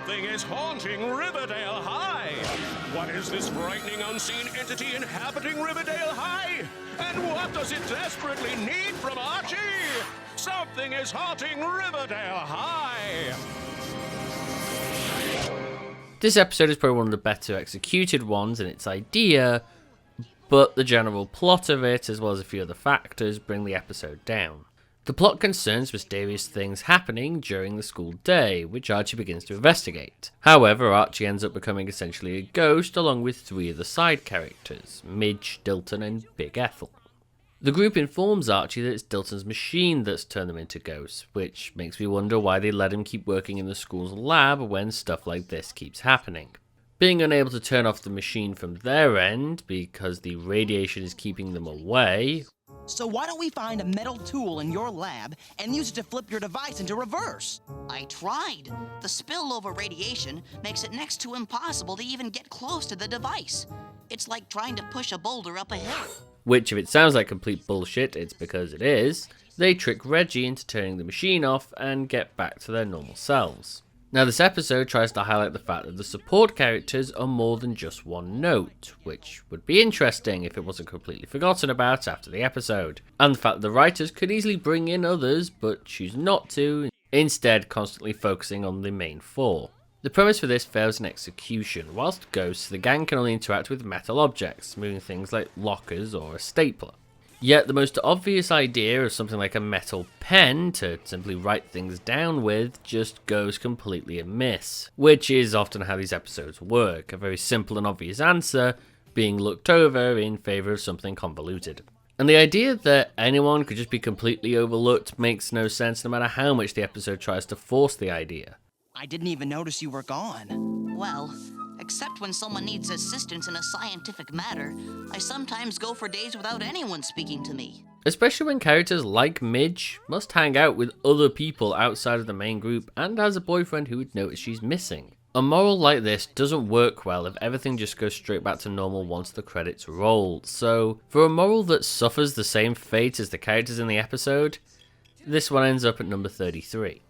Something is haunting Riverdale High. What is this frightening unseen entity inhabiting Riverdale High? And what does it desperately need from Archie? Something is haunting Riverdale High. This episode is probably one of the better executed ones in its idea, but the general plot of it, as well as a few other factors, bring the episode down. The plot concerns mysterious things happening during the school day, which Archie begins to investigate. However, Archie ends up becoming essentially a ghost along with three of the side characters, Midge, Dilton and Big Ethel. The group informs Archie that it's Dilton's machine that's turned them into ghosts, which makes me wonder why they let him keep working in the school's lab when stuff like this keeps happening. Being unable to turn off the machine from their end because the radiation is keeping them away. So why don't we find a metal tool in your lab and use it to flip your device into reverse? I tried. The spillover radiation makes it next to impossible to even get close to the device. It's like trying to push a boulder up a hill. Which, if it sounds like complete bullshit, it's because it is. They trick Reggie into turning the machine off and get back to their normal selves. Now, this episode tries to highlight the fact that the support characters are more than just one note, which would be interesting if it wasn't completely forgotten about after the episode, and the fact that the writers could easily bring in others but choose not to, instead constantly focusing on the main four. The premise for this fails in execution. Whilst ghosts, the gang can only interact with metal objects, moving things like lockers or a stapler. Yet the most obvious idea of something like a metal pen to simply write things down with just goes completely amiss, which is often how these episodes work, a very simple and obvious answer being looked over in favour of something convoluted. And the idea that anyone could just be completely overlooked makes no sense no matter how much the episode tries to force the idea. I didn't even notice you were gone. Well, except when someone needs assistance in a scientific matter, I sometimes go for days without anyone speaking to me. Especially when characters like Midge must hang out with other people outside of the main group and has a boyfriend who would notice she's missing. A moral like this doesn't work well if everything just goes straight back to normal once the credits roll, so for a moral that suffers the same fate as the characters in the episode, this one ends up at number 33.